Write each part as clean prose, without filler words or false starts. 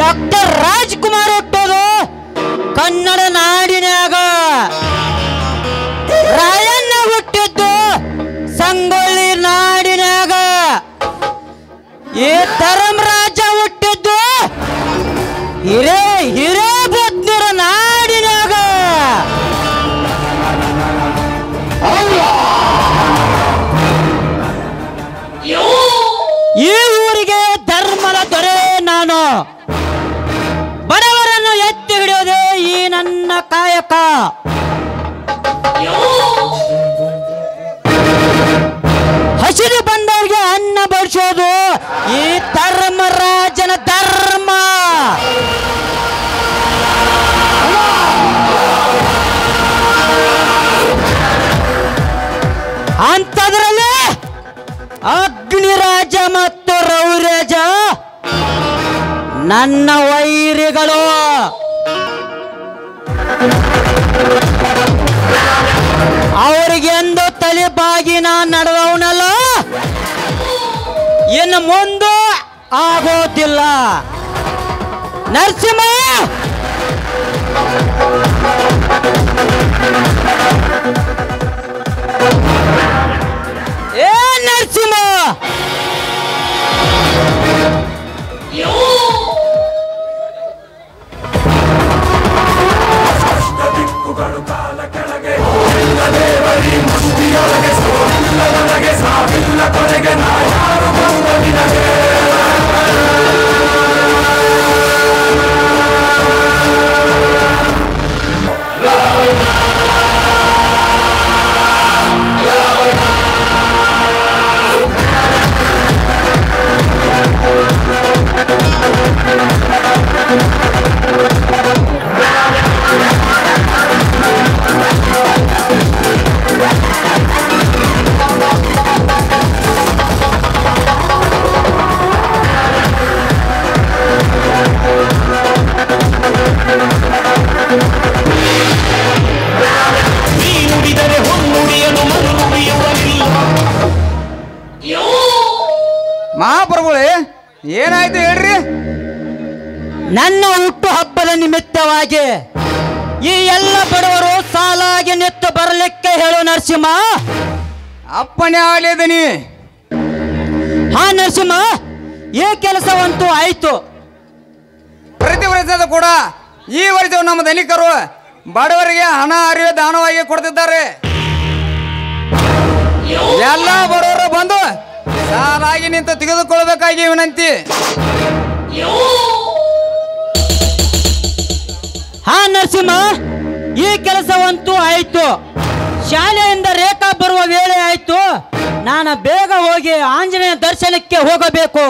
Doctor Rajkumar ಹುಟ್ಟೋದು ಕನ್ನಡ ನಾಡಿನಾಗ, ರಾಯಣ್ಣ ಹುಟ್ಟಿದ್ದು ಸಂಗೊಳ್ಳಿ ನಾಡಿನಾಗ, ಈ ಧರ್ಮರಾಜ ಹುಟ್ಟಿದ್ದು ಹಿರೇಬದ್ನೂರ ನಾಡಿನಾಗ. ಈ ಊರಿಗೆ ಧರ್ಮದ ದೊರೆ ನಾನು. ಬಡವರನ್ನು ಎತ್ತಿ ಹಿಡಿಯೋದೇ ಈ ನನ್ನ ಕಾಯಕ. ಹಸಿರು ಬಂದವರಿಗೆ ಅನ್ನ ಬಡಿಸೋದು ಈ ಧರ್ಮರಾಜನ ಧರ್ಮ. ಅಂಥದ್ರಲ್ಲಿ ಅಗ್ನಿರಾಜ ಮತ್ತು ರವಿರಾಜ ನನ್ನ ವೈರಿಗಳು. ಅವರಿಗೆಂದು ತಲೆಬಾಗಿ ನಾನು ನಡೆದವನಲ್ಲ, ಇನ್ನು ಮುಂದೆ ಆಗೋದಿಲ್ಲ. ನರಸಿಂಹ, ಏ ನರಸಿಂಹ, ಮಹಾಪ್ರಭುಗಳೇ, ಏನಾಯ್ತು ಹೇಳ್ರಿ? ನನ್ನ ಹುಟ್ಟು ಹಬ್ಬದ ನಿಮಿತ್ತವಾಗಿ ಈ ಎಲ್ಲ ಬಡವರು ಸಾಲಾಗಿ ನಿಂತು ಬರಲಿಕ್ಕೆ ಹೇಳು ನರಸಿಂಹ. ಅಪ್ಪನೇ ಆಗಲಿದ್ದೀನಿ. ಹಾ ನರಸಿಂಹ, ಈ ಕೆಲಸವಂತೂ ಆಯ್ತು. ಪ್ರತಿ ವರ್ಷದ ಕೂಡ ಈ ವರ್ಷ ನಮ್ಮ ಧನಿಕರು ಬಡವರಿಗೆ ಹಣ ಅರಿವು ದಾನವಾಗಿ ಕೊಡ್ತಿದ್ದಾರೆ. ಎಲ್ಲ ಬಡವರು ಬಂದು ಸಾಲಾಗಿ ನಿಂತು ತೆಗೆದುಕೊಳ್ಳಬೇಕಾಗಿ ವಿನಂತಿ. ಹಾ ನರಸಿಂಹ, ಈ ಕೆಲಸವಂತೂ ಆಯ್ತು. ಶಾಲೆಯಿಂದ ರೇಖಾ ಬರುವ ವೇಳೆ ಆಯ್ತು. ನಾನು ಬೇಗ ಹೋಗಿ ಆಂಜನೇಯ ದರ್ಶನಕ್ಕೆ ಹೋಗಬೇಕು.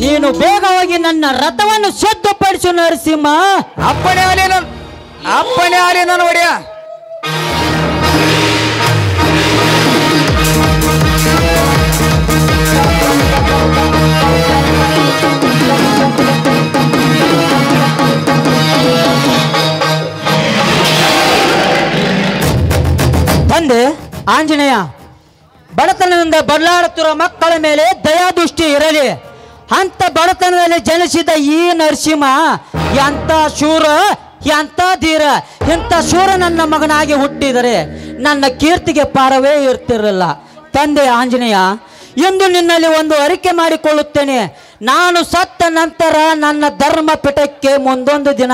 ನೀನು ಬೇಗ ಹೋಗಿ ನನ್ನ ರಥವನ್ನು ಸಿದ್ಧಪಡಿಸು ನರಸಿಂಹ. ಅಪ್ಪನೇ ಆಗಲಿ ನಾನು ಒಡೆಯ. ತಂದೆ ಆಂಜನೇಯ, ಬಡತನದಿಂದ ಬದಲಾಡುತ್ತಿರುವ ಮಕ್ಕಳ ಮೇಲೆ ದಯಾದೃಷ್ಟಿ ಇರಲಿ. ಅಂತ ಬಡತನದಲ್ಲಿ ಜನಿಸಿದ ಈ ನರಸಿಂಹ ಎಂಥ ಶೂರ, ಎಂಥ ಧೀರ, ಇಂಥ ಶೂರ ನನ್ನ ಮಗನಾಗಿ ಹುಟ್ಟಿದರೆ ನನ್ನ ಕೀರ್ತಿಗೆ ಪಾರವೇ ಇರ್ತಿರಲಿಲ್ಲ. ತಂದೆ ಆಂಜನೇಯ, ಎಂದು ನಿನ್ನಲ್ಲಿ ಒಂದು ಅರಿಕೆ ಮಾಡಿಕೊಳ್ಳುತ್ತೇನೆ. ನಾನು ಸತ್ತ ನಂತರ ನನ್ನ ಧರ್ಮ ಪೀಠಕ್ಕೆ ಮುಂದೊಂದು ದಿನ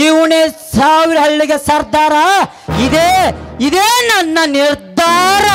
ಇವನೇ 1000 ಹಳ್ಳಿಗೆ ಸರ್ದಾರ, ಇದೇ ನನ್ನ ನಿರ್ಧಾರ.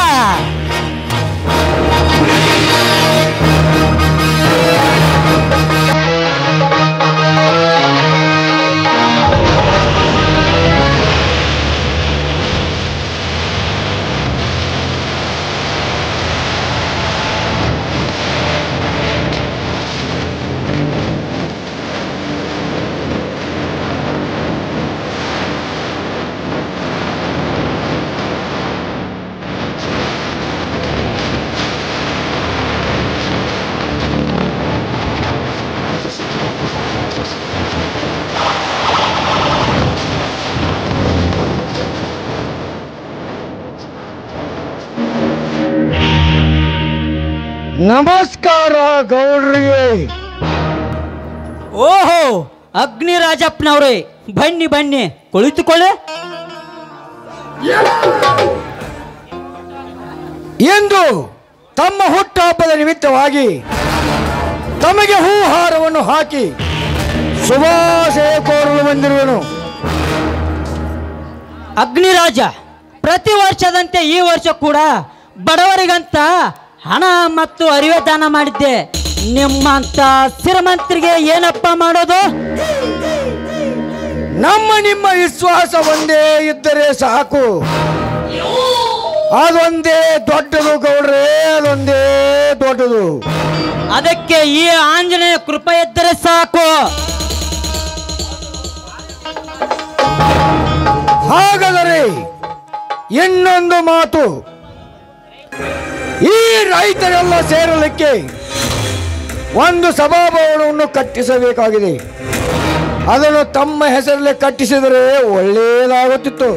ನಮಸ್ಕಾರ ಗೌಡ್ರಿಗೆ. ಓಹೋ, ಅಗ್ನಿರಾಜಪ್ಪನವ್ರೆ, ಬನ್ನಿ ಬನ್ನಿ, ಕುಳಿತುಕೊಳ್ಳಿ. ಎಂದು ತಮ್ಮ ಹುಟ್ಟುಹಬ್ಬದ ನಿಮಿತ್ತವಾಗಿ ತಮಗೆ ಹೂಹಾರವನ್ನು ಹಾಕಿ ಶುಭಾಶಯ ಕೋರಲು ಬಂದಿರುವನು. ಅಗ್ನಿರಾಜ, ಪ್ರತಿ ವರ್ಷದಂತೆ ಈ ವರ್ಷ ಕೂಡ ಬಡವರಿಗಂತ ಹಣ ಮತ್ತು ಅರಿವೆ ದಾನ ಮಾಡಿದ್ದೆ. ನಿಮ್ಮಂತ ಶ್ರೀಮಂತರಿಗೆ ಏನಪ್ಪ ಮಾಡೋದು? ನಿಮ್ಮ ವಿಶ್ವಾಸ ಒಂದೇ ಇದ್ದರೆ ಸಾಕು. ಅದೊಂದೇ ದೊಡ್ಡದು ಗೌಡ್ರೆ, ಅದೊಂದೇ ದೊಡ್ಡದು. ಅದಕ್ಕೆ ಈ ಆಂಜನೇಯ ಕೃಪೆ ಇದ್ದರೆ ಸಾಕು. ಹಾಗಾದರೆ ಇನ್ನೊಂದು ಮಾತು, ಈ ರೈತರೆಲ್ಲ ಸೇರಲಿಕ್ಕೆ ಒಂದು ಸಭಾಭವನವನ್ನು ಕಟ್ಟಿಸಬೇಕಾಗಿದೆ. ಅದನ್ನು ತಮ್ಮ ಹೆಸರಲ್ಲಿ ಕಟ್ಟಿಸಿದರೆ ಒಳ್ಳೆಯದಾಗುತ್ತಿತ್ತು.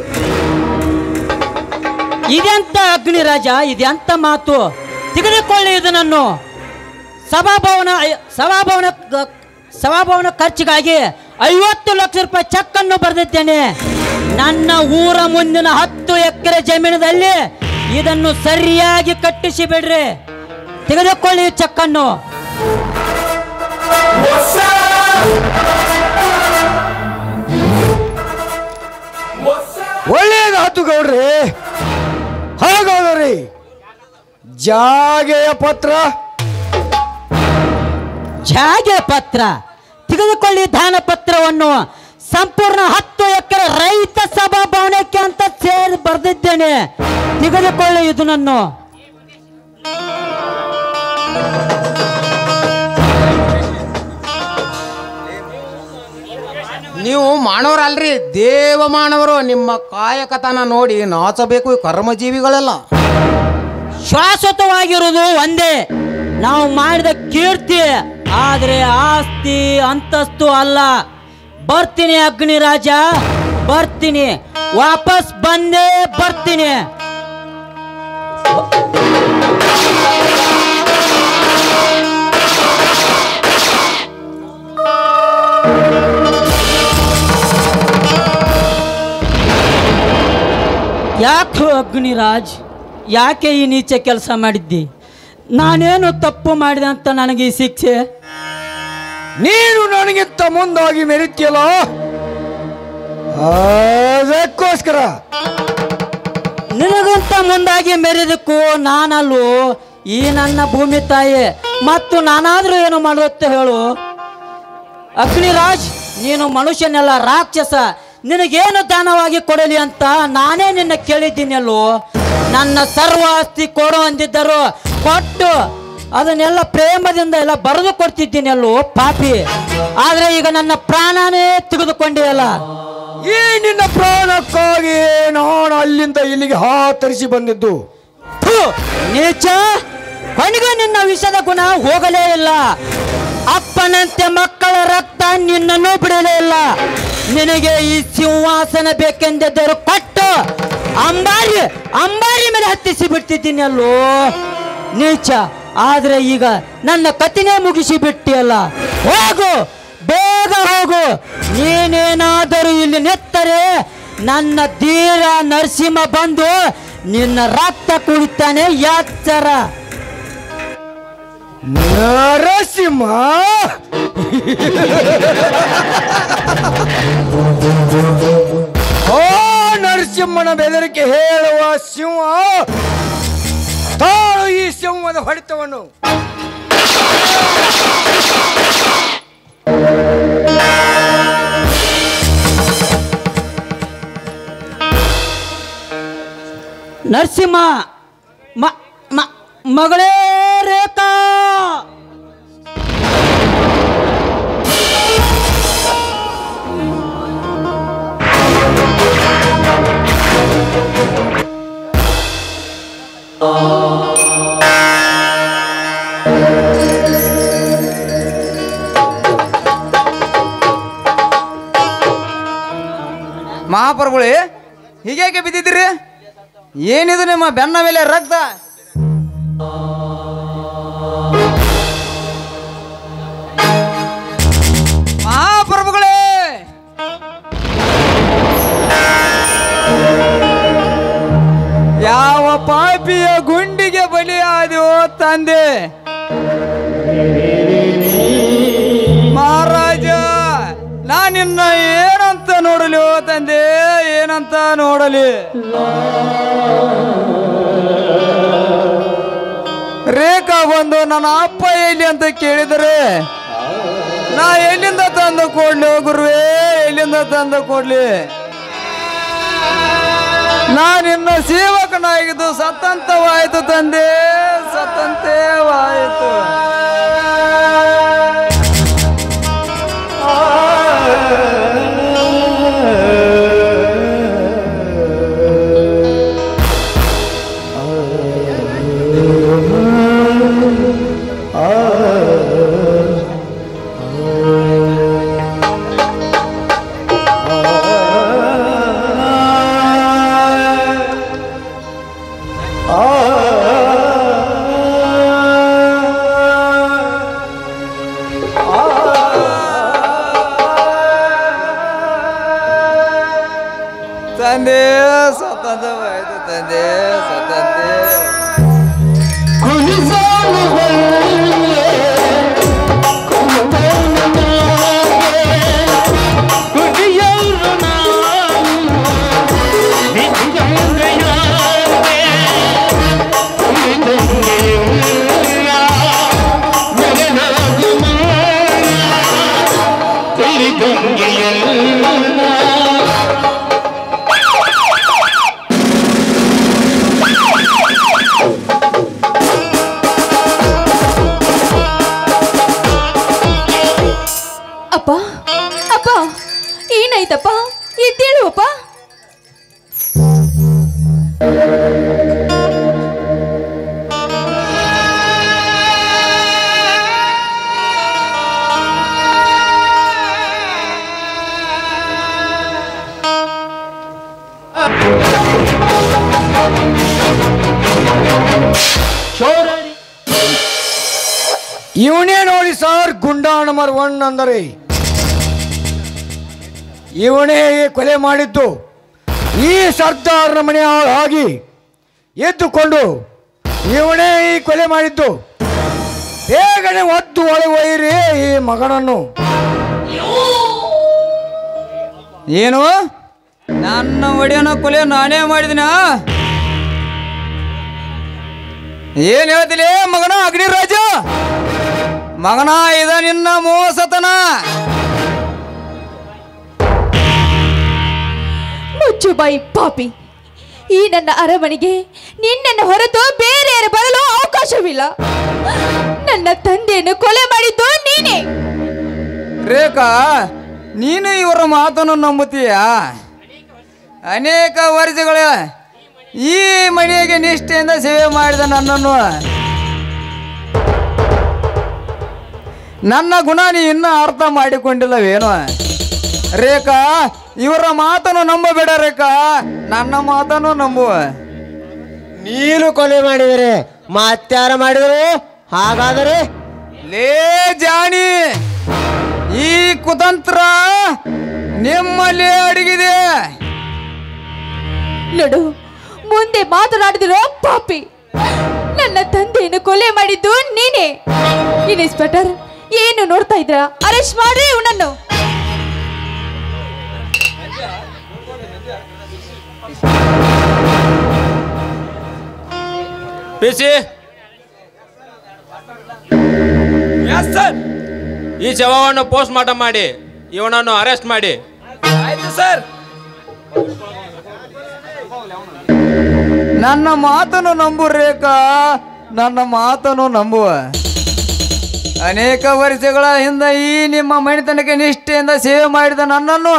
ಇದೆಂತ ಅಗ್ನಿರಾಜ, ಇದೆಂತ ಮಾತು? ತೆಗೆದುಕೊಳ್ಳಿ ಇದನ್ನು. ಸಭಾಭವನ ಖರ್ಚಿಗಾಗಿ 50 ಲಕ್ಷ ರೂಪಾಯಿ ಚೆಕ್ ಅನ್ನು ಬರೆದಿದ್ದೇನೆ. ನನ್ನ ಊರ ಮುಂದಿನ 10 ಎಕರೆ ಜಮೀನದಲ್ಲಿ ಇದನ್ನು ಸರಿಯಾಗಿ ಕಟ್ಟಿಸಿ ಬಿಡ್ರಿ. ತೆಗೆದುಕೊಳ್ಳಿ ಚೆಕ್ ಅನ್ನು. ಒಳ್ಳೆಯದಾತು ಗೌಡ್ರೆ. ಹಾಗಾದರೆ ಜಾಗೆಯ ಪತ್ರ ತೆಗೆದುಕೊಳ್ಳಿ. ದಾನ ಪತ್ರವನ್ನು ಸಂಪೂರ್ಣ 10 ಎಕರೆ ರೈತ ಸಭಾಭವನಕ್ಕೆ ಅಂತ ಸೇರಿ ಬರೆದಿದ್ದೇನೆ. ತೆಗೆದುಕೊಳ್ಳಿ ಇದನ್ನು. ನೀವು ಮಾನವರಲ್ರಿ, ದೇವ ಮಾನವರು. ನಿಮ್ಮ ಕಾಯಕತನ ನೋಡಿ ನಾಚಬೇಕು ಈ ಕರ್ಮಜೀವಿಗಳೆಲ್ಲ. ಶಾಶ್ವತವಾಗಿರುವುದು ಒಂದೇ, ನಾವು ಮಾಡಿದ ಕೀರ್ತಿ. ಆದರೆ ಆಸ್ತಿ ಅಂತಸ್ತು ಅಲ್ಲ. ಬರ್ತೀನಿ ಅಗ್ನಿರಾಜ, ಬರ್ತೀನಿ. ವಾಪಸ್ ಬಂದೇ ಬರ್ತೀನಿ. ಯಾಕೆ ಅಗ್ನಿರಾಜ್, ಯಾಕೆ ಈ ನೀಚ ಕೆಲಸ ಮಾಡಿದ್ದಿ? ನಾನೇನು ತಪ್ಪು ಮಾಡಿದೆ ಅಂತ ನನಗೆ ಈ ಶಿಕ್ಷೆ? ನೀನು ನನಗಿಂತ ಮುಂದಾಗಿ ಮೆರೀತಿಯಲ್ಲ, ಅದಕ್ಕೋಸ್ಕರ. ನಿನಗಿಂತ ಮುಂದಾಗಿ ಮೆರೆದಕ್ಕೂ ನಾನಲ್ಲೂ ಈ ನನ್ನ ಭೂಮಿ ತಾಯಿ. ಮತ್ತು ನಾನಾದ್ರೂ ಏನು ಮಾಡುತ್ತೆ ಹೇಳು? ಅಗ್ನಿರಾಜ್, ನೀನು ಮನುಷ್ಯನೆಲ್ಲ, ರಾಕ್ಷಸ. ನಿನಗೇನು ದಾನವಾಗಿ ಕೊಡಲಿ ಅಂತ ನಾನೇ ನಿನ್ನ ಕೇಳಿದ್ದೀನಿ ಅಲ್ಲೋ. ನನ್ನ ಸರ್ವ ಆಸ್ತಿ ಕೊಡು ಅಂದಿದ್ದರು, ಕೊಟ್ಟು ಅದನ್ನೆಲ್ಲ ಪ್ರೇಮದಿಂದ ಎಲ್ಲ ಬರೆದು ಕೊಡ್ತಿದ್ದೀನಿ ಅಲ್ಲೋ ಪಾಪಿ. ಆದ್ರೆ ಈಗ ನನ್ನ ಪ್ರಾಣನೇ ತೆಗೆದುಕೊಂಡಿಯಲ್ಲ. ಈ ನಿನ್ನ ಪ್ರಾಣಕ್ಕಾಗಿ ನಾನು ಅಲ್ಲಿಂದ ಇಲ್ಲಿಗೆ ಹಾತರಿಸಿ ಬಂದಿದ್ದು. ನೀಚ, ಕೊನೆಗೂ ನಿನ್ನ ವಿಷದ ಗುಣ ಹೋಗಲೇ ಇಲ್ಲ. ಅಪ್ಪನಂತೆ ಮಕ್ಕಳ ರಕ್ತ ನಿನ್ನನ್ನು ಬಿಡಲೇ ಇಲ್ಲ. ನಿನಗೆ ಈ ಸಿಂಹಾಸನ ಬೇಕೆಂದಿದ್ದರು ಕೊಟ್ಟು ಅಂಬಾರಿ ಮೇಲೆ ಹತ್ತಿಸಿ ಬಿಡ್ತಿದ್ದೀನಿ ಅಲ್ಲೋ ನೀಚ. ಆದ್ರೆ ಈಗ ನನ್ನ ಕತಿನೇ ಮುಗಿಸಿ ಬಿಟ್ಟಿಯಲ್ಲ. ಹೋಗು, ಬೇಗ ಹೋಗು. ನೀನೇನಾದರೂ ಇಲ್ಲಿ ನೆತ್ತರೆ ನನ್ನ ಧೀರ ನರಸಿಂಹ ಬಂದು ನಿನ್ನ ರಕ್ತ ಕುಡಿತಾನೆ ಎಚ್ಚರ. ನರಸಿಂಹ ಓ ನರಸಿಂಹನ ಬೆದರಿಕೆ ಹೇಳುವ ಸಿಂಹ, ತಾಳು ಈ ಸಿಂಹದ ಹೊಡೆತವನ್ನು. ನರಸಿಂಹ ಮಗಳೇ ರೇಖಾ, ಮಹಾಪ್ರಭುಗಳೇ, ಹೀಗೇಕೆ ಬಿದ್ದಿದ್ದೀರಿ? ಏನಿದು ನಿಮ್ಮ ಬೆನ್ನ ಮೇಲೆ ರಕ್ತ? ಮಹಾಪ್ರಭುಗಳೇ, ಯಾವ ಪಾಪಿಯ ಗುಂಡಿಗೆ ಬಲಿಯಾದೋ ತಂದೆ? ಮಹಾರಾಜ, ನಾನಿನ್ನ ಏನಂತ ನೋಡಲಿ ಓ ತಂದೆ, ಏನಂತ ನೋಡಲಿ? ರೇಖಾ ಬಂದು ನನ್ನ ಅಪ್ಪ ಎಲ್ಲಿ ಅಂತ ಕೇಳಿದರೆ ನಾ ಎಲ್ಲಿಂದ ತಂದು ಕೊಡ್ಲಿ ಗುರುವೇ, ಎಲ್ಲಿಂದ ತಂದು ಕೊಡ್ಲಿ? ನಾನಿನ್ನ ಸೇವಕನಾಗಿದ್ದು ಸತ್ತಂತವಾಯಿತು ತಂದೆ, ಸತ್ತಂತೇವಾಯಿತು. ತಂದೆ ಸತ್ತಂತವಾಯಿತು ತಂದೆ, ಸತ್ತಂತೆ. ಅಪ್ಪ ಅಪ್ಪ, ಏನಾಯ್ತಪ್ಪ? ಎದ್ದೇಳುವಪ್ಪ. ಇವನೇ ನೋಡಿ ಸರ್, ಗುಂಡಾ ನಂಬರ್ 1 ಅಂದರೆ ಇವನೇ ಕೊಲೆ ಮಾಡಿದ್ದು. ಈ ಸರ್ದಾರನ ಮನೆ ಆಗಿ ಎದ್ದುಕೊಂಡು ಇವನೇ ಈ ಕೊಲೆ ಮಾಡಿದ್ದು. ಬೇಗನೆ ಒದ್ದು ಒಯ್ಯಿರಿ ಈ ಮಗನನ್ನು. ಏನು? ನನ್ನ ಒಡೆಯನ ಕೊಲೆ ನಾನೇ ಮಾಡಿದಿನ? ಏನ್ ಹೇಳ್ತಿಲಿ ಮಗನ ಅಗ್ನಿರಾಜ? ಮಗನ, ಇದ ನಿನ್ನ ಮೋಸತನ. ಮುಚ್ಚು ಬಾಯಿ ಪಾಪಿ. ಈ ನನ್ನ ಅರಮನೆಗೆ ನಿನ್ನನ್ನು ಹೊರತು ಬೇರೆಯರ ಬರಲು ಅವಕಾಶವಿಲ್ಲ. ನನ್ನ ತಂದೆಯನ್ನು ಕೊಲೆ ಮಾಡಿದ್ದು ನೀನೇ. ರೇಖಾ, ನೀನು ಇವರ ಮಾತನ್ನು ನಂಬುತ್ತೀಯ? ಅನೇಕ ವರ್ಷಗಳ ಈ ಮನೆಗೆ ನಿಷ್ಠೆಯಿಂದ ಸೇವೆ ಮಾಡಿದ ನನ್ನನ್ನು, ನನ್ನ ಗುಣ ನೀ ಇನ್ನೂ ಅರ್ಥ ಮಾಡಿಕೊಂಡಿಲ್ಲವೇನು? ರೇಖಾ, ಇವರ ಮಾತನ್ನು ನಂಬಬೇಡ ರೇಖಾ, ನನ್ನ ಮಾತನ್ನು ನಂಬುವ. ನೀನು ಕೊಲೆ ಮಾಡಿದರೆ ಮತ್ತಾರ ಮಾಡಿದರು? ಹಾಗಾದರೆ ಲೇ ಜಾಣಿ, ಈ ಕುತಂತ್ರ ನಿಮ್ಮಲ್ಲಿ ಅಡಗಿದೆ. ನೋಡು, ಮುಂದೆ ಮಾತನಾಡಿದಿರೋ ಪಾಪಿ. ನನ್ನ ತಂದೆಯನ್ನು ಕೊಲೆ ಮಾಡಿದ್ದು ನೀನೇ. ಇನ್ಸ್ಪೆಕ್ಟರ್, ಏನು ನೋಡ್ತಾ ಇದ್ರ? ಅರೆಸ್ಟ್ ಮಾಡ್ರಿ ಇವನನ್ನು. ಈ ಶವವನ್ನು ಪೋಸ್ಟ್ ಮಾರ್ಟಮ್ ಮಾಡಿ ಇವನನ್ನು ಅರೆಸ್ಟ್ ಮಾಡಿ. ಆಯ್ತು ಸರ್. ನನ್ನ ಮಾತನ್ನು ನಂಬು ರೇಖಾ, ನನ್ನ ಮಾತನ್ನು ನಂಬುವ. ಅನೇಕ ವರ್ಷಗಳ ಹಿಂದೆ ಈ ನಿಮ್ಮ ಮನೆತನಕ್ಕೆ ನಿಷ್ಠೆಯಿಂದ ಸೇವೆ ಮಾಡಿದ ನನ್ನನ್ನು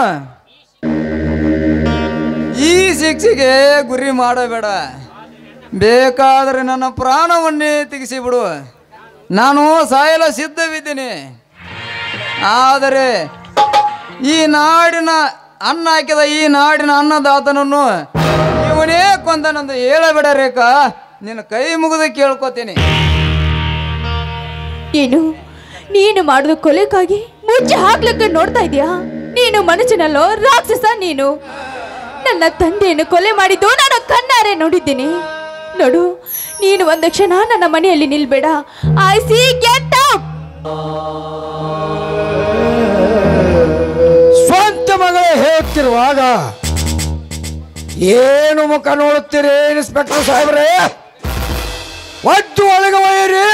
ಈ ಶಿಕ್ಷೆಗೆ ಗುರಿ ಮಾಡಬೇಡ. ಬೇಕಾದರೆ ನನ್ನ ಪ್ರಾಣವನ್ನೇ ತೆಗೆಸಿಬಿಡು. ನಾನು ಸಾಯಲು ಸಿದ್ಧವಿದ್ದೀನಿ. ಆದರೆ ಈ ನಾಡಿನ ಅನ್ನ ಹಾಕಿದ ಈ ನಾಡಿನ ಅನ್ನದಾತನನ್ನು ಇವನೇ ಕೊಂದನಂದು ಹೇಳಬೇಡ ರೇಖಾ. ನಿನ್ನ ಕೈ ಮುಗಿದು ಕೇಳ್ಕೊತೀನಿ. ಏನು ನೀನು ಮಾಡಿದ ಕೊಲೆಗಾಗಿ ಮುಚ್ಚಿ ಹಾಕ್ಲಿಕ್ಕೆ ನೋಡ್ತಾ ಇದೀಯಾ? ನೀನು ಮನುಷ್ಯನಲ್ಲೋ ರಾಕ್ಷಸ ನೀನು. ನನ್ನ ತಂದೆಯನ್ನು ಕೊಲೆ ಮಾಡಿದ್ದು ನಾನು ಕಣ್ಣಾರೆ ನೋಡಿದ್ದೀನಿ. ನೋಡು, ನೀನು ಒಂದು ಕ್ಷಣ ನನ್ನ ಮನೆಯಲ್ಲಿ ನಿಲ್ಬೇಡ. I see get out. ಸ್ವಂತ ಮಗಳೇ ಹೇಳುತ್ತಿರುವಾಗ ಏನು ಮುಖ ನೋಡುತ್ತೀರಿ ಇನ್ಸ್ಪೆಕ್ಟರ್ ಸಾಹೇಬ್ರೆ? ಒಟ್ಟು ಒಳಗೆ ಒಯ್ಯಿರಿ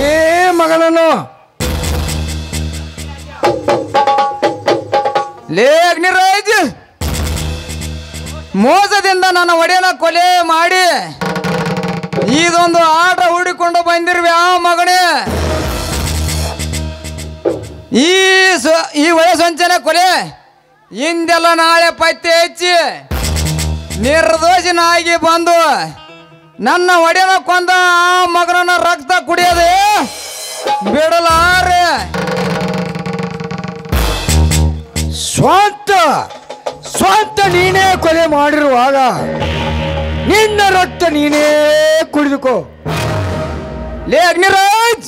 ಏ ಮಗಳನ್ನು. ಲೇಗ್ನಿರಾಜ್, ಮೋಸದಿಂದ ನನ್ನ ಒಡೆಯನ ಕೊಲೆ ಮಾಡಿ ಇದೊಂದು ಆಟ ಹೂಡಿಕೊಂಡು ಬಂದಿರುವೆ ಆ ಮಗನೇ. ಈ ವಯಸ್ಸಂಚನೆ ಕೊಲೆ ಇಂದೆಲ್ಲ ನಾಳೆ ಪತ್ತೆ ಹಚ್ಚಿ ನಿರ್ದೋಷನಾಗಿ ಬಂದು ನನ್ನ ಒಡೆಯನ ಕೊಂದ ಆ ಮಗನ ರಕ್ತ ಕುಡಿಯೋದೇ ಬಿಡಲಾರೆ. ಸ್ವಂತ ನೀನೇ ಕೊಲೆ ಮಾಡಿರುವಾಗ ನಿನ್ನ ರಕ್ತ ನೀನೇ ಕುಡಿದುಕೋ. ಲೇ ಅಗ್ನಿರಾಜ್,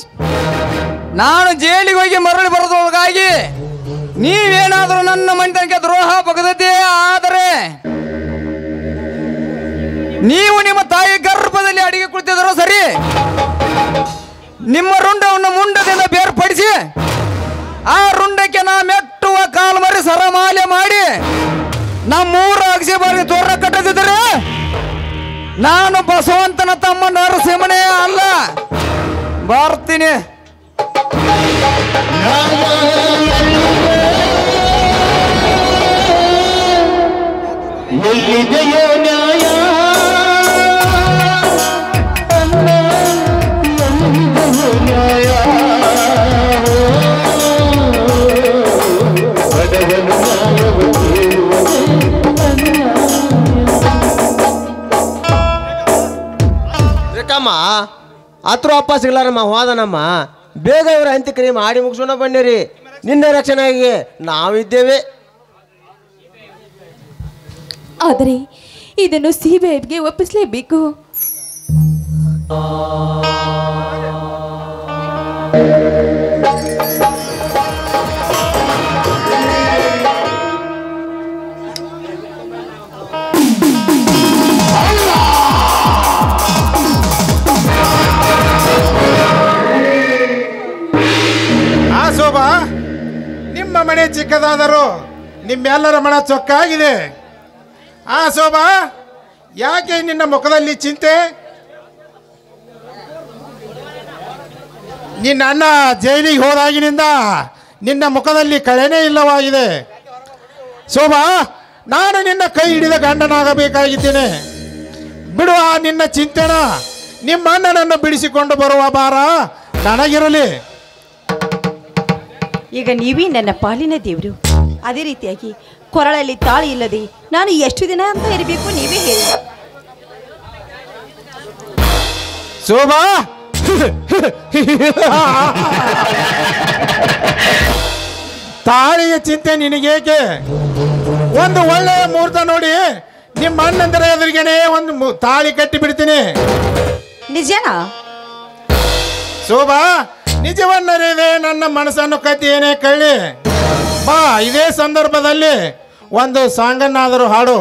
ನಾನು ಜೈಲಿಗೆ ಹೋಗಿ ಮರಳಿ ಬರೋದ್ರೊಳಗಾಗಿ ನೀವೇನಾದರೂ ನನ್ನ ಮನೆತನಕ್ಕೆ ದ್ರೋಹ ಬಗದದ್ದೇ ಆದರೆ ನೀವು ನಿಮ್ಮ ತಾಯಿ ಗರ್ಭದಲ್ಲಿ ಅಡಿಗೆ ಕುಳಿತಿದ್ರು ಸರಿ, ನಿಮ್ಮ ರುಂಡವನ್ನು ಮುಂಡದಿಂದ ಬೇರ್ಪಡಿಸಿ ಆ ರುಂಡಕ್ಕೆ ನಾ ಮೆಟ್ಟುವ ಕಾಲ್ಮರಿ ಸರಮಾಲೆ ಮಾಡಿ ನಮ್ಮೂರ ಅಗಸಿ ಬಾರಿ ತೋರಣ ಕಟ್ಟದಿದ್ದರೆ ನಾನು ಬಸವಂತನ ತಮ್ಮ ನರಸಿಂಹನೇ ಅಲ್ಲ. ಬರ್ತೀನಿ. ರೇಖಮ್ಮ ಹತ್ರ ಅಪ್ಪ ಸಿಗ್ಲಾರಮ್ಮ ಹೋದನಮ್ಮ. ಬೇಗ ಇವ್ರ ಅಂತ್ಯಕ್ರಿಯೆ ಮಾಡಿ ಮುಗಿಸೋಣ ಬನ್ನಿರಿ. ನಿನ್ನ ರಕ್ಷಣೆಗೆ ನಾವಿದ್ದೇವೆ. ಆದರೆ ಇದನ್ನು ಸಿಬಿಐಗೆ ಒಪ್ಪಿಸಲೇಬೇಕು. ಶೋಭಾ, ನಿಮ್ಮ ಮನೆ ಚಿಕ್ಕದಾದರೂ ನಿಮ್ಮೆಲ್ಲರ ಮನ ಚೊಕ್ಕಾಗಿದೆ. ಆ ಶೋಭಾ, ಯಾಕೆ ನಿನ್ನ ಮುಖದಲ್ಲಿ ಚಿಂತೆ? ನಿನ್ನ ಅಣ್ಣ ಜೈಲಿಗೆ ಹೋದಾಗಿನಿಂದ ನಿನ್ನ ಮುಖದಲ್ಲಿ ಕಳೆನೇ ಇಲ್ಲವಾಗಿದೆ. ಶೋಭಾ, ನಾನು ನಿನ್ನ ಕೈ ಹಿಡಿದ ಗಂಡನಾಗಬೇಕಾಗಿದ್ದೇನೆ. ಬಿಡುವ ನಿನ್ನ ಚಿಂತೆನ. ನಿಮ್ಮ ಅಣ್ಣನನ್ನು ಬಿಡಿಸಿಕೊಂಡು ಬರುವ ಭಾರ ನನಗಿರಲಿ. ಈಗ ನೀವೇ ನನ್ನ ಪಾಲಿನ ದೇವರು. ಅದೇ ರೀತಿಯಾಗಿ ಕೊರಳಲ್ಲಿ ತಾಳಿ ಇಲ್ಲದೆ ನಾನು ಎಷ್ಟು ದಿನ ಅಂತ ಇರಬೇಕು, ನೀವೇ ಹೇಳಿ. ಶೋಭಾ, ತಾಳಿಯ ಚಿಂತೆ ನಿನಗೇಕೆ? ಒಂದು ಒಳ್ಳೆಯ ಮುಹೂರ್ತ ನೋಡಿ ನಿಮ್ಮ ಅಣ್ಣಂದರ ಎದುರಿಗೇನೆ ಒಂದು ತಾಳಿ ಕಟ್ಟಿ ಬಿಡ್ತೀನಿ. ನಿಜನಾ? ಶೋಭಾ, ನಿಜವನ್ನರಿದೆ ನನ್ನ ಮನಸ್ಸನ್ನು ಕತ್ತಿಯೇನೆ ಕಳ್ಳಿ. ಬಾ, ಇದೇ ಸಂದರ್ಭದಲ್ಲಿ ಒಂದು ಸಾಂಗನ್ನಾದರೂ ಹಾಡು.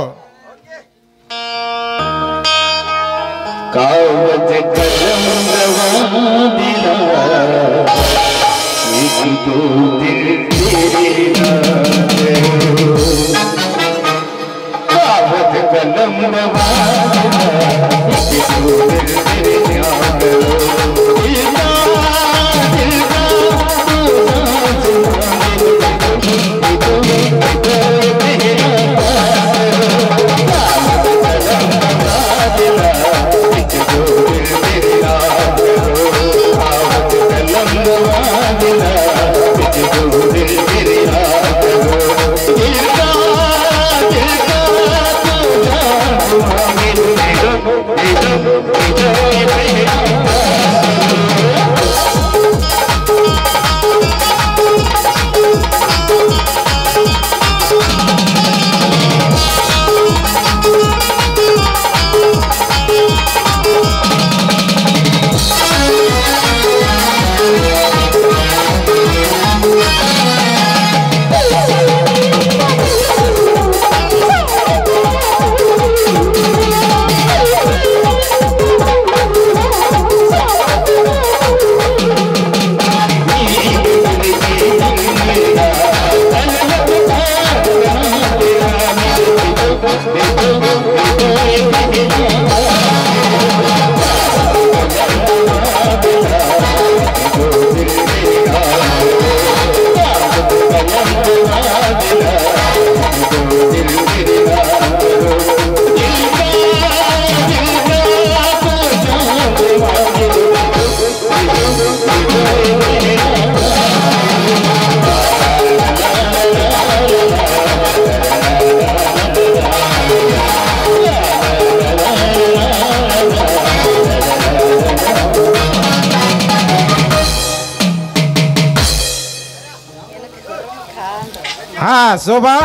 ಹಾ ಶೋಭಾ,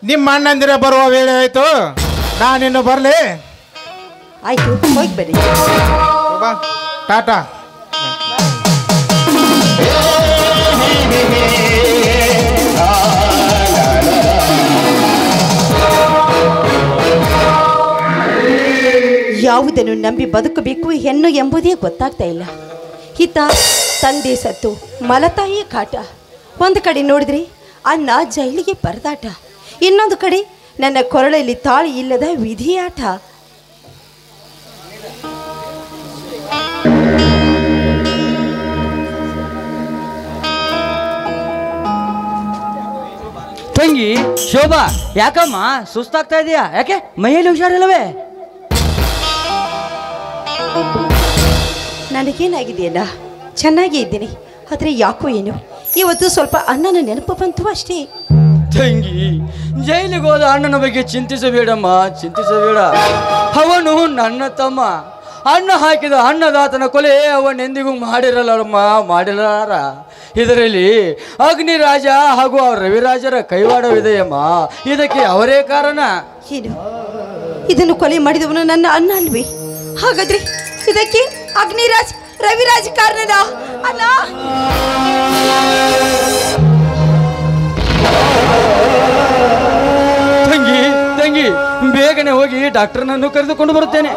ನಿಮ್ಮ ಅಣ್ಣಂದಿರ ಬರುವ ವೇಳೆ ಆಯ್ತು, ನಾನಿನ್ನು ಬರಲಿ. ಆಯ್ತು, ಹೋಗಿ ಬನ್ನಿ. ಶೋಭಾ, ಟಾಟಾ. ಯಾವುದನ್ನು ನಂಬಿ ಬದುಕಬೇಕು ಹೆಣ್ಣು ಎಂಬುದೇ ಗೊತ್ತಾಗ್ತಾ ಇಲ್ಲ. ಹಿತ ತಂದೆ ಸತ್ತು ಮಲತಾಯಿಯ ಕಾಟ. ಒಂದು ಕಡೆ ನೋಡಿದ್ರೆ ಅಣ್ಣ ಜೈಲಿಗೆ ಪರದಾಟ, ಇನ್ನೊಂದು ಕಡೆ ನನ್ನ ಕೊರಳಲ್ಲಿ ತಾಳಿ ಇಲ್ಲದ ವಿಧಿಯಾಟ. ತಂಗಿ ಶೋಭಾ, ಯಾಕಮ್ಮ ಸುಸ್ತಾಗ್ತಾ ಇದೆಯಾ? ಯಾಕೆ ಮೈಯಲ್ಲಿ ಹುಷಾರಿಲ್ಲವೇ? ನನಗೇನಾಗಿದೆಯಲ್ಲ, ಚೆನ್ನಾಗೇ ಇದ್ದೀನಿ. ಆದರೆ ಯಾಕೋ ಏನು ಇವತ್ತು ಸ್ವಲ್ಪ ಅಣ್ಣನ ನೆನಪು ಬಂತು ಅಷ್ಟೇ. ತಂಗಿ, ಜೈಲಿಗೆ ಹೋದ ಅಣ್ಣನ ಬಗ್ಗೆ ಚಿಂತಿಸಬೇಡಮ್ಮ, ಚಿಂತಿಸಬೇಡ. ಅವನು ನನ್ನ ತಮ್ಮ. ಅಣ್ಣ ಹಾಕಿದ ಅನ್ನದಾತನ ಕೊಲೆ ಅವನೆಂದಿಗೂ ಮಾಡಿರಲ್ಲಮ್ಮ, ಮಾಡಿರಲಾರ. ಇದರಲ್ಲಿ ಅಗ್ನಿರಾಜ ಹಾಗೂ ರವಿರಾಜರ ಕೈವಾಡವಿದೆಯಮ್ಮ. ಇದಕ್ಕೆ ಅವರೇ ಕಾರಣ. ಏನು, ಇದನ್ನು ಕೊಲೆ ಮಾಡಿದವನು ನನ್ನ ಅಣ್ಣ ಅಲ್ವೇ? ಹಾಗಾದ್ರೆ ಇದಕ್ಕೆ ಅಗ್ನಿರಾಜ್ ರವಿರಾಜ್ ಕಾರಣದ ಅಣ್ಣ? ತಂಗಿ ತಂಗಿ, ಬೇಗನೆ ಹೋಗಿ ಡಾಕ್ಟರ್ನನ್ನು ಕರೆದುಕೊಂಡು ಬರುತ್ತೇನೆ.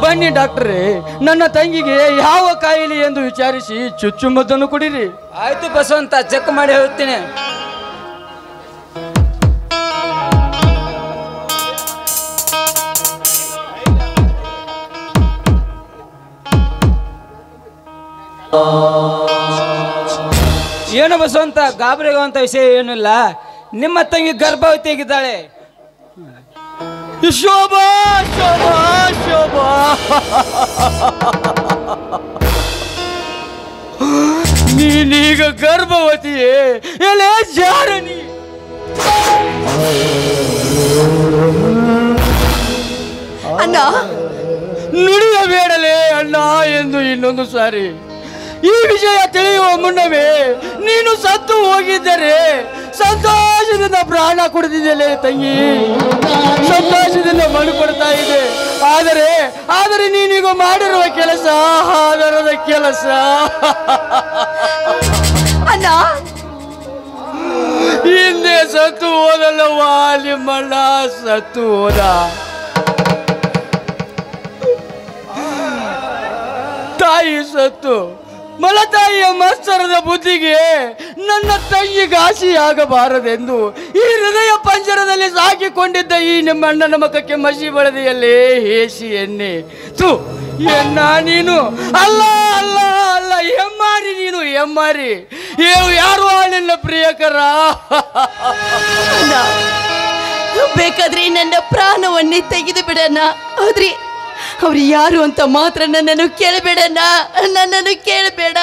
ಬನ್ನಿ ಡಾಕ್ಟ್ರೇ, ನನ್ನ ತಂಗಿಗೆ ಯಾವ ಕಾಯಿಲೆ ಎಂದು ವಿಚಾರಿಸಿ ಚುಚ್ಚುಮದ್ದನ್ನು ಕೊಡಿರಿ. ಆಯ್ತು ಬಸವಂತ, ಚೆಕ್ ಮಾಡಿ ಹೇಳುತ್ತೇನೆ. ಏನು ಬಸವಂತ, ಗಾಬರಿಗುವಂತ ವಿಷಯ ಏನಿಲ್ಲ. ನಿಮ್ಮ ತಂಗಿ ಗರ್ಭವತಿ ಆಗಿದ್ದಾಳೆ. ಶೋಭಾ ಶೋಭಾ ಶೋಭಾ, ನೀನೀಗ ಗರ್ಭವತಿಯೇ? ಎಲೆ ಜಾರಣಿ, ಅಣ್ಣ ನುಡಿಯಬೇಡಲೇ ಅಣ್ಣ ಎಂದು ಇನ್ನೊಂದು ಸಾರಿ. ಈ ವಿಷಯ ತಿಳಿಯುವ ಮುನ್ನವೇ ನೀನು ಸತ್ತು ಹೋಗಿದ್ದರೆ ಸಂತೋಷದಿಂದ ಪ್ರಾಣ ಕೊಡ್ತಿದ್ದೆಲೆ ತಂಗಿ, ಸಂತೋಷದಿಂದ ಮಣ್ಣು ಕೊಡ್ತಾ ಇದೆ. ಆದರೆ ನೀನೀಗ ಮಾಡಿರುವ ಕೆಲಸ ಆಧಾರದ ಕೆಲಸ. ಅಣ್ಣ, ಹಿಂದೆ ಸತ್ತು ಹೋದಲ್ಲವ್ವ ನಿಮ್ಮಣ್ಣ ಸತ್ತು ಹೋದ. ತಾಯಿ ಸತ್ತು ಮಲತಾಯಿಯ ಮತ್ಸರದ ಬುದ್ಧಿಗೆ ನನ್ನ ತಂಗಿ ಘಾಸಿಯಾಗಬಾರದೆಂದು ಈ ಹೃದಯ ಪಂಜರದಲ್ಲಿ ಸಾಕಿಕೊಂಡಿದ್ದ ಈ ನಿಮ್ಮ ಅಣ್ಣನ ಮುಖಕ್ಕೆ ಮಸಿ ಬಳದೆಯಲ್ಲೇ ಹೇಸಿ ಎಣ್ಣೆ ತು ಎನ್ನ ನೀನು ಅಲ್ಲ ಅಲ್ಲ ಅಲ್ಲ ಹೆಮ್ಮಾರಿ ನೀನು ಹೆಮ್ಮಾರಿ ಯಾರು ನಿನ್ನ ಪ್ರಿಯಕರ. ಬೇಕಾದ್ರೆ ನನ್ನ ಪ್ರಾಣವನ್ನೇ ತೆಗೆದು ಬಿಡಣ್ಣ. ಆದ್ರೆ ಅವ್ರು ಯಾರು ಅಂತ ಮಾತ್ರ ನನ್ನನ್ನು ಕೇಳಬೇಡಣ್ಣ, ನನ್ನನ್ನು ಕೇಳಬೇಡ.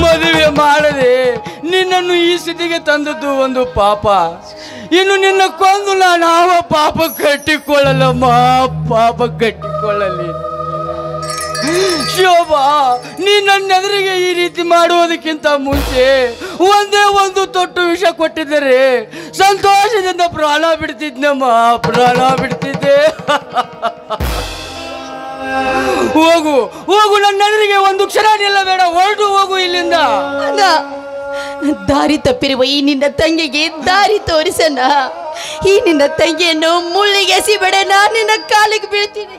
ಮದುವೆ ಮಾಡದೆ ನಿನ್ನನ್ನು ಈ ಸ್ಥಿತಿಗೆ ತಂದದ್ದು ಒಂದು ಪಾಪ. ಇನ್ನು ನಿನ್ನ ಕೊಂದು ನಾನು ಪಾಪ ಕಟ್ಟಿಕೊಳ್ಳಲ್ಲಮ್ಮ, ಪಾಪ ಕಟ್ಟಿಕೊಳ್ಳಲಿ. ಶೋಭಾ, ನೀ ನನ್ನೆದುರಿಗೆ ಈ ರೀತಿ ಮಾಡುವುದಕ್ಕಿಂತ ಮುಂಚೆ ಒಂದೇ ಒಂದು ತೊಟ್ಟು ವಿಷ ಕೊಟ್ಟಿದ್ದರೆ ಸಂತೋಷದಿಂದ ಪ್ರಾಣ ಬಿಡ್ತಿದ್ನಮ್ಮ, ಪ್ರಾಣ ಬಿಡ್ತಿದ್ದೆ. ಹೋಗು ಹೋಗು, ನನ್ನೆದುರಿಗೆ ಒಂದು ಕ್ಷಣ ನಿಲ್ಲಬೇಡ, ಹೊರಟು ಹೋಗು ಇಲ್ಲಿಂದ. ದಾರಿ ತಪ್ಪಿರುವ ಈ ನಿನ್ನ ತಂಗಿಗೆ ದಾರಿ ತೋರಿಸಣ್ಣ. ಈ ನಿನ್ನ ತಂಗಿಯನ್ನು ಮುಳ್ಳಿಗೆ ಎಸಿಬೇಡ, ನಿನ್ನ ಕಾಲಿಗೆ ಬೀಳ್ತೀನಿ.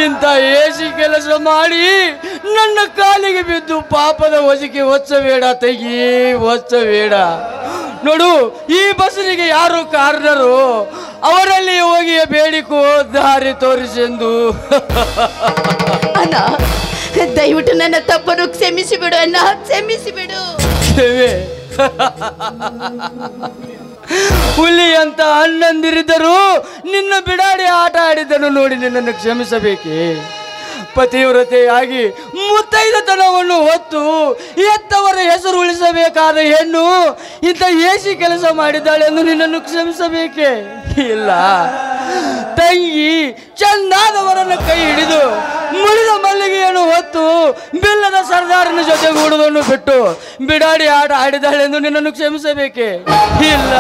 ಇಂಥ ಏಸಿ ಕೆಲಸ ಮಾಡಿ ನನ್ನ ಕಾಲಿಗೆ ಬಿದ್ದು ಪಾಪದ ಹೊಸಿಗೆ ಒಚ್ಚಬೇಡ ತಂಗಿ, ಒಚ್ಚಬೇಡ. ನೋಡು, ಈ ಬಸ್ಸಿಗೆ ಯಾರು ಕಾರಣರು ಅವರಲ್ಲಿ ಹೋಗಿ ಬೇಡಿಕೋ ದಾರಿ ತೋರಿಸೆಂದು. ಅಣ್ಣ, ದಯವಿಟ್ಟು ನನ್ನ ತಪ್ಪನ್ನು ಕ್ಷಮಿಸಿಬಿಡು ಅಣ್ಣ, ಕ್ಷಮಿಸಿಬಿಡು. ಹುಲಿ ಅಂತ ಅಣ್ಣಂದಿರಿದ್ದರು ನಿನ್ನ ಬಿಡಾಡಿ ಆಟ ಆಡಿದ್ದನ್ನು ನೋಡಿ ನಿನ್ನನ್ನು ಕ್ಷಮಿಸಬೇಕೆ? ಪತಿವ್ರತೆಯಾಗಿ ಮುತ್ತೈದತನವನ್ನು ಹೊತ್ತು ಎತ್ತವರ ಹೆಸರು ಉಳಿಸಬೇಕಾದ ಹೆಣ್ಣು ಇಂಥ ಏಸಿ ಕೆಲಸ ಮಾಡಿದ್ದಾಳೆ ಎಂದು ನಿನ್ನನ್ನು ಕ್ಷಮಿಸಬೇಕೆ? ಇಲ್ಲ. ತಂಗಿ ಚಂದಾದವರನ್ನು ಕೈ ಹಿಡಿದು ಮುಳಿದ ಮಲ್ಲಿಗೆಯನ್ನು ಹೊತ್ತು ಬಿಲ್ಲದ ಸರ್ದಾರನ ಜೊತೆಗೂಡುವುದನ್ನು ಬಿಟ್ಟು ಬಿಡಾಡಿ ಆಟ ಆಡಿದ್ದಾಳೆ ಎಂದು ನಿನ್ನನ್ನು ಕ್ಷಮಿಸಬೇಕೆ? ಇಲ್ಲ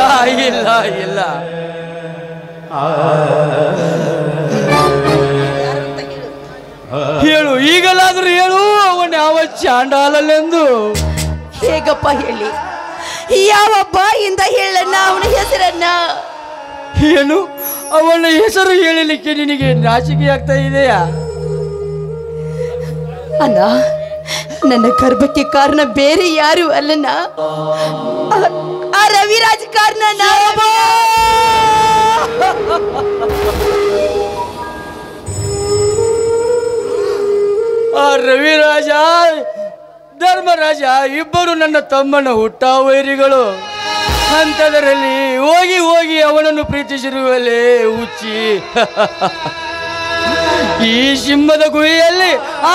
ಇಲ್ಲ ಇಲ್ಲ. ಹೇಳು, ಈಗಲಾದ್ರೂ ಹೇಳು, ಅವನ ಯಾವ ಚಾಂಡಾಲಲ್ಲೆಂದು. ಹೇಗಪ್ಪ ಹೇಳಿ? ಯಾವ ಬಾಯಿಂದ ಹೇಳಣ್ಣ ಅವನ ಹೆಸರನ್ನ? ಏನು, ಅವನ ಹೆಸರು ಹೇಳಲಿಕ್ಕೆ ನಿನಗೆ ನಾಚಿಕೆ ಆಗ್ತಾ ಇದೆಯಾ? ಅಣ್ಣ, ನನ್ನ ಗರ್ಭಕ್ಕೆ ಕಾರಣ ಬೇರೆ ಯಾರು ಅಲ್ಲಣ್ಣ, ಆ ರವಿರಾಜ್ ಕಾರಣ. ಆ ರವಿರಾಜ ಧರ್ಮರಾಜ ಇಬ್ಬರು ನನ್ನ ತಮ್ಮನ ಹುಟ್ಟ ವೈರಿಗಳು. ಅಂಥದರಲ್ಲಿ ಹೋಗಿ ಹೋಗಿ ಅವನನ್ನು ಪ್ರೀತಿಸಿರುವಲ್ಲೇ ಹುಚ್ಚಿ. ಈ ಸಿಂಹದ ಗುಹೆಯಲ್ಲಿ ಆ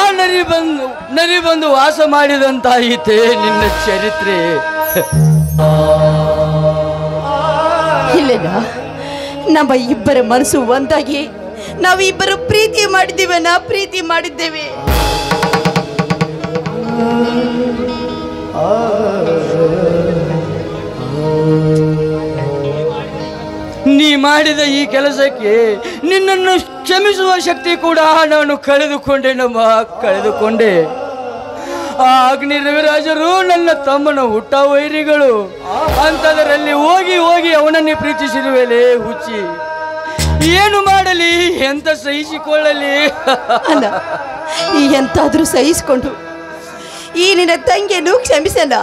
ನರಿ ಬಂದು ವಾಸ ಮಾಡಿದಂತಾಯಿತೆ ನಿನ್ನ ಚರಿತ್ರೆ. ಇಲ್ಲಣ್ಣ, ನಮ್ಮ ಇಬ್ಬರ ಮನಸ್ಸು ಒಂದಾಗಿ ನಾವಿಬ್ಬರು ಪ್ರೀತಿ ಮಾಡಿದ್ದೇವಣ್ಣ, ಪ್ರೀತಿ ಮಾಡಿದ್ದೇವೆ. ನೀ ಮಾಡಿದ ಈ ಕೆಲಸಕ್ಕೆ ನಿನ್ನನ್ನು ಕ್ಷಮಿಸುವ ಶಕ್ತಿ ಕೂಡ ನಾನು ಕಳೆದುಕೊಂಡೆ ನಮ್ಮ, ಕಳೆದುಕೊಂಡೆ. ಆ ಅಗ್ನಿ ರವಿರಾಜರು ನನ್ನ ತಮ್ಮನ ಹುಟ್ಟ ವೈರಿಗಳು. ಅಂಥದರಲ್ಲಿ ಹೋಗಿ ಹೋಗಿ ಅವನನ್ನೇ ಪ್ರೀತಿಸಿರುವೆಲೆ ಹುಚ್ಚಿ. ಏನು ಮಾಡಲಿ, ಎಂತ ಸಹಿಸಿಕೊಳ್ಳಲಿ? ಅಲ್ಲ, ಎಂತಾದ್ರೂ ಸಹಿಸಿಕೊಂಡು ಈ ನಿನ್ನ ತಂಗಿಯನ್ನು ಕ್ಷಮಿಸಲ್ಲ.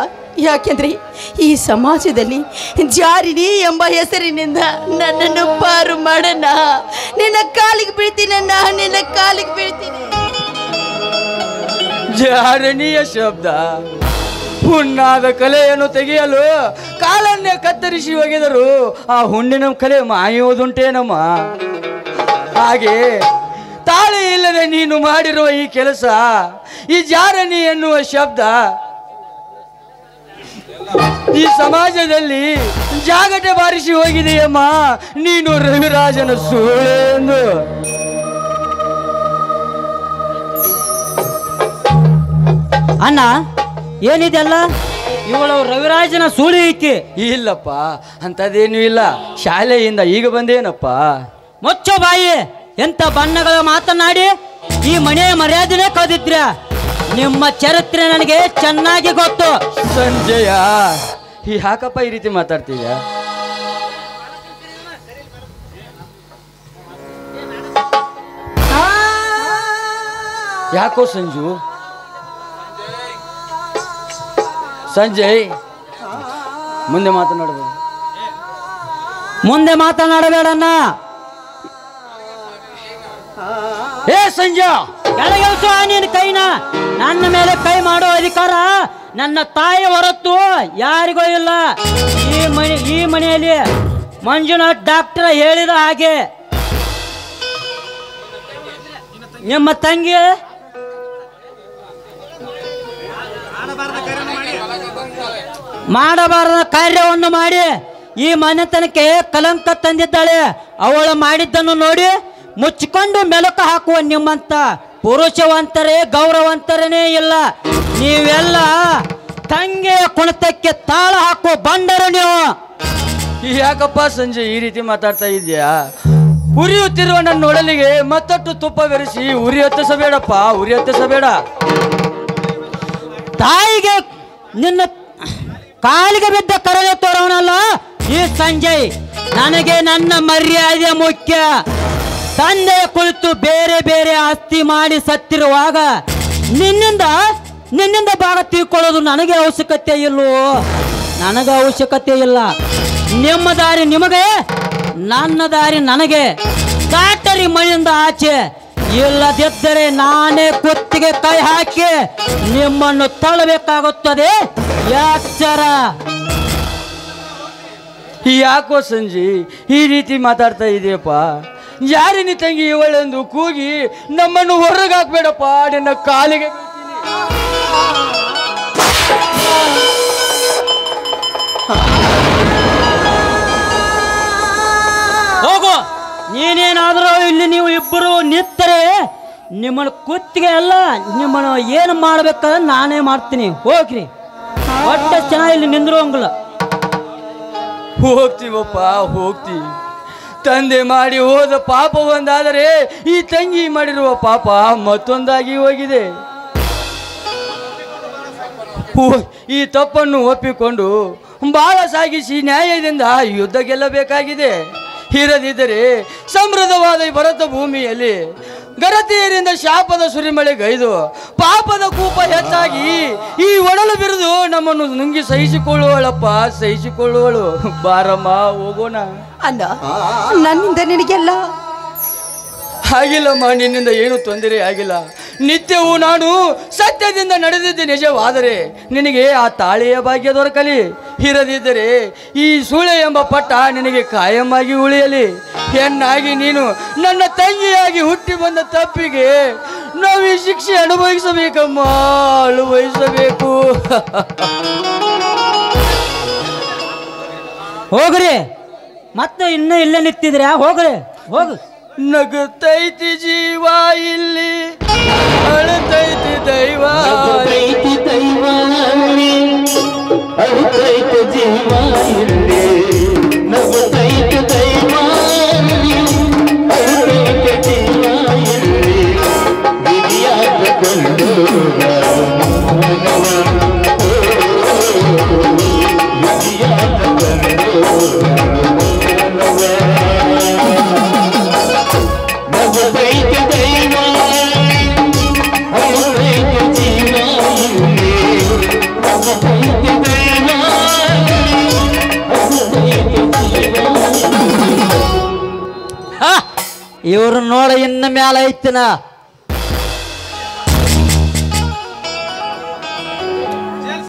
ಯಾಕೆಂದ್ರೆ ಈ ಸಮಾಜದಲ್ಲಿ ಜಾರಿನಿ ಎಂಬ ಹೆಸರಿನಿಂದ ನನ್ನನ್ನು ಪಾರು ಮಾಡಣ್ಣ. ನಿನ್ನ ಕಾಲಿಗೆ ಬೀಳ್ತೀನಣ್ಣ, ನಿನ್ನ ಕಾಲಿಗೆ ಬೀಳ್ತೀನಿ. ಜಾರಣಿಯ ಶಬ್ದ ಹುಣ್ಣಾದ ಕಲೆಯನ್ನು ತೆಗೆಯಲು ಕಾಲನ್ನೇ ಕತ್ತರಿಸಿ ಒಗೆದರು ಆ ಹುಣ್ಣಿನ ಕಲೆ ಮಾಯುವುದುಂಟೇನಮ್ಮ. ಹಾಗೆ ತಾಳೆ ಇಲ್ಲದೆ ನೀನು ಮಾಡಿರುವ ಈ ಕೆಲಸ, ಈ ಜಾರಣಿ ಎನ್ನುವ ಶಬ್ದ ಈ ಸಮಾಜದಲ್ಲಿ ಜಾಗಟೆ ಬಾರಿಸಿ ಹೋಗಿದೆಯಮ್ಮ. ನೀನು ರವಿರಾಜನ ಸೂಳೆ ಎಂದು. ಅಣ್ಣ, ಏನಿದೆಲ್ಲ? ಇವಳು ರವಿರಾಜನ ಸುಳಿಕೆ? ಇಲ್ಲಪ್ಪ, ಅಂಥದ್ದೇನೂ ಇಲ್ಲ. ಶಾಲೆಯಿಂದ ಈಗ ಬಂದೇನಪ್ಪ. ಮುಚ್ಚೋ ಬಾಯಿ! ಎಂತ ಬಣ್ಣಗಳ ಮಾತನಾಡಿ ಈ ಮನೆಯ ಮರ್ಯಾದೆನೇ ಕದಿದ್ರ. ನಿಮ್ಮ ಚರಿತ್ರೆ ನನಗೆ ಚೆನ್ನಾಗಿ ಗೊತ್ತು. ಸಂಜಯ, ಯಾಕಪ್ಪ ಈ ರೀತಿ ಮಾತಾಡ್ತೀಯ? ಯಾಕೋ ಸಂಜು? ಸಂಜಯ್, ಮುಂದೆ ಮಾತನಾಡಬೇಡ. ಮುಂದೆ ಮಾತನಾಡಬೇಡಣ್ಣ. ಏ ಸಂಜಯ, ಕೆಳಗಿಳಿಸು ನೀನು ಕೈನ. ನನ್ನ ಮೇಲೆ ಕೈ ಮಾಡೋ ಅಧಿಕಾರ ನನ್ನ ತಾಯಿ ಹೊರತು ಯಾರಿಗೂ ಇಲ್ಲ. ಈ ಮನೆಯಲ್ಲಿ ಮಂಜುನಾಥ್ ಡಾಕ್ಟರ್ ಹೇಳಿದ ಹಾಗೆ ನಿಮ್ಮ ತಂಗಿ ಮಾಡಬಾರದ ಕಾರ್ಯವನ್ನು ಮಾಡಿ ಈ ಮನೆತನಕ್ಕೆ ಕಲಂಕ ತಂದಿದ್ದಾಳೆ. ಅವಳು ಮಾಡಿದ್ದನ್ನು ನೋಡಿ ಮುಚ್ಚಿಕೊಂಡು ಮೆಲುಕು ಹಾಕುವ ನಿಮ್ಮಂತ ಪುರುಷವಂತರೇ ಗೌರವಂತರನೇ ಇಲ್ಲ. ನೀವೆಲ್ಲ ತಂಗಿಯ ಕುಣಿತಕ್ಕೆ ತಾಳ ಹಾಕುವ ಬಂಡರು ನೀವು. ಯಾಕಪ್ಪ ಸಂಜಯ್ ಈ ರೀತಿ ಮಾತಾಡ್ತಾ ಇದೆಯಾ? ಉರಿಯುತ್ತಿರುವ ನನ್ನ ಒಡಲಿಗೆ ಮತ್ತಷ್ಟು ತುಪ್ಪ ಬೆರೆಸಿ ಉರಿ ಹತ್ತಿಸಬೇಡಪ್ಪ, ಉರಿ ಹತ್ತಿಸಬೇಡ. ತಾಯಿಗೆ ನಿನ್ನ ಕಾಲಿಗೆ ಬಿದ್ದ ಕರವೇ ತೋರವನಲ್ಲ ಈ ಸಂಜಯ್. ನನಗೆ ನನ್ನ ಮರ್ಯಾದೆ ಮುಖ್ಯ. ತಂದೆ ಕುಳಿತು ಬೇರೆ ಬೇರೆ ಆಸ್ತಿ ಮಾಡಿ ಸತ್ತಿರುವಾಗ ನಿನ್ನಿಂದ ಭಾಗ ತಿಳ್ಕೊಳ್ಳೋದು ನನಗೆ ಅವಶ್ಯಕತೆ ಇಲ್ಲವೋ? ನನಗೆ ಅವಶ್ಯಕತೆ ಇಲ್ಲ. ನಿಮ್ಮ ದಾರಿ ನಿಮಗೆ, ನನ್ನ ದಾರಿ ನನಗೆ. ದಾಟರಿ ಮನೆಯಿಂದ ಆಚೆ. ಇಲ್ಲದಿದ್ದರೆ ನಾನೇ ಕುತ್ತಿಗೆ ಕೈ ಹಾಕಿ ನಿಮ್ಮನ್ನು ತಳ್ಳಬೇಕಾಗುತ್ತದೆ. ಎಚ್ಚರ. ಯಾಕೋ ಸಂಜಿ ಈ ರೀತಿ ಮಾತಾಡ್ತಾ ಇದೆಯಪ್ಪ? ಯಾರಿನಿ ತಂಗಿ ಇವಳೆಂದು ಕೂಗಿ ನಮ್ಮನ್ನು ಹೊರಗೆ ಹಾಕ್ಬೇಡಪ್ಪ, ನಿನ್ನ ಕಾಲಿಗೆ ಹೋಗು. ನೀನೇನಾದರೂ ಇಲ್ಲಿ ನೀವು ಇಬ್ಬರು ನಿತ್ತರೆ ನಿಮ್ಮನ್ನು ಕುತ್ತಿಗೆ ಅಲ್ಲ, ನಿಮ್ಮನ್ನು ಏನು ಮಾಡ್ಬೇಕಾದ್ರೆ ನಾನೇ ಮಾಡ್ತೀನಿ. ಹೋಗ್ರಿ, ಒಟ್ಟೆ ಚೆನ್ನಾಗಿ ಇಲ್ಲಿ ನಿಂದಿರುವಂಗಿಲ್ಲ. ಹೋಗ್ತೀವಪ್ಪ, ಹೋಗ್ತೀವಿ. ತಂದೆ ಮಾಡಿ ಹೋದ ಪಾಪ ಒಂದಾದರೆ ಈ ತಂಗಿ ಮಾಡಿರುವ ಪಾಪ ಮತ್ತೊಂದಾಗಿ ಹೋಗಿದೆ. ಈ ತಪ್ಪನ್ನು ಒಪ್ಪಿಕೊಂಡು ಬಾಳ ಸಾಗಿಸಿ ನ್ಯಾಯದಿಂದ ಯುದ್ಧ ಗೆಲ್ಲಬೇಕಾಗಿದೆ. ಇರದಿದ್ದರೆ ಸಮೃದ್ಧವಾದ ಈ ಭರತ ಭೂಮಿಯಲ್ಲಿ ಗರತಿಯರಿಂದ ಶಾಪದ ಸುರಿಮಳೆ ಗೈದು ಪಾಪದ ಕೂಪ ಹೆಚ್ಚಾಗಿ ಈ ಒಡಲು ಬಿರಿದು ನಮ್ಮನ್ನು ನುಂಗಿ ಸಹಿಸಿಕೊಳ್ಳುವಳಪ್ಪ, ಸಹಿಸಿಕೊಳ್ಳುವಳು. ಬಾರಮ್ಮ ಹೋಗೋಣ. ಅಣ್ಣ, ನನ್ನಿಂದ ನಿನಗೆಲ್ಲ ಆಗಿಲ್ಲಮ್ಮ, ನಿನ್ನಿಂದ ಏನು ತೊಂದರೆ ಆಗಿಲ್ಲ. ನಿತ್ಯವೂ ನಾನು ಸತ್ಯದಿಂದ ನಡೆದಿದ್ದೆ ನಿಜವಾದರೆ ನಿನಗೆ ಆ ತಾಳಿಯ ಭಾಗ್ಯ ದೊರಕಲಿ. ಇರದಿದ್ದರೆ ಈ ಸೂಳೆ ಎಂಬ ಪಟ್ಟ ನಿನಗೆ ಕಾಯಮಾಗಿ ಉಳಿಯಲಿ. ಹೆಣ್ಣಾಗಿ ನೀನು ನನ್ನ ತಂಗಿಯಾಗಿ ಹುಟ್ಟಿ ಬಂದ ತಪ್ಪಿಗೆ ನಾವು ಈ ಶಿಕ್ಷೆ ಅನುಭವಿಸಬೇಕಮ್ಮ, ಅನುಭವಿಸಬೇಕು. ಹೋಗ್ರಿ, ಮತ್ತೆ ಇನ್ನೂ ಇಲ್ಲೇ ನಿಂತಿದ್ರೆ ಹೋಗ್ರಿ, ಹೋಗು. ನಗುತ್ತೈತಿ ಜೀವ ಇಲ್ಲಿ, ಅಳತೈತಿ ದೈವ, ಅಳುತ್ತೈತಿ ಜೀವ ಇಲ್ಲಿ, ನಗುತ್ತೈತಿ ದೈವ, ಅಳುತ್ತೈತಿ ಜೀವ ಇಲ್ಲಿ, ವಿಧಿಯಾಗಿಕೊಂಡು ಇವ್ರು ನೋಡ ಇನ್ನ ಮ್ಯಾಲ ಐತಿನ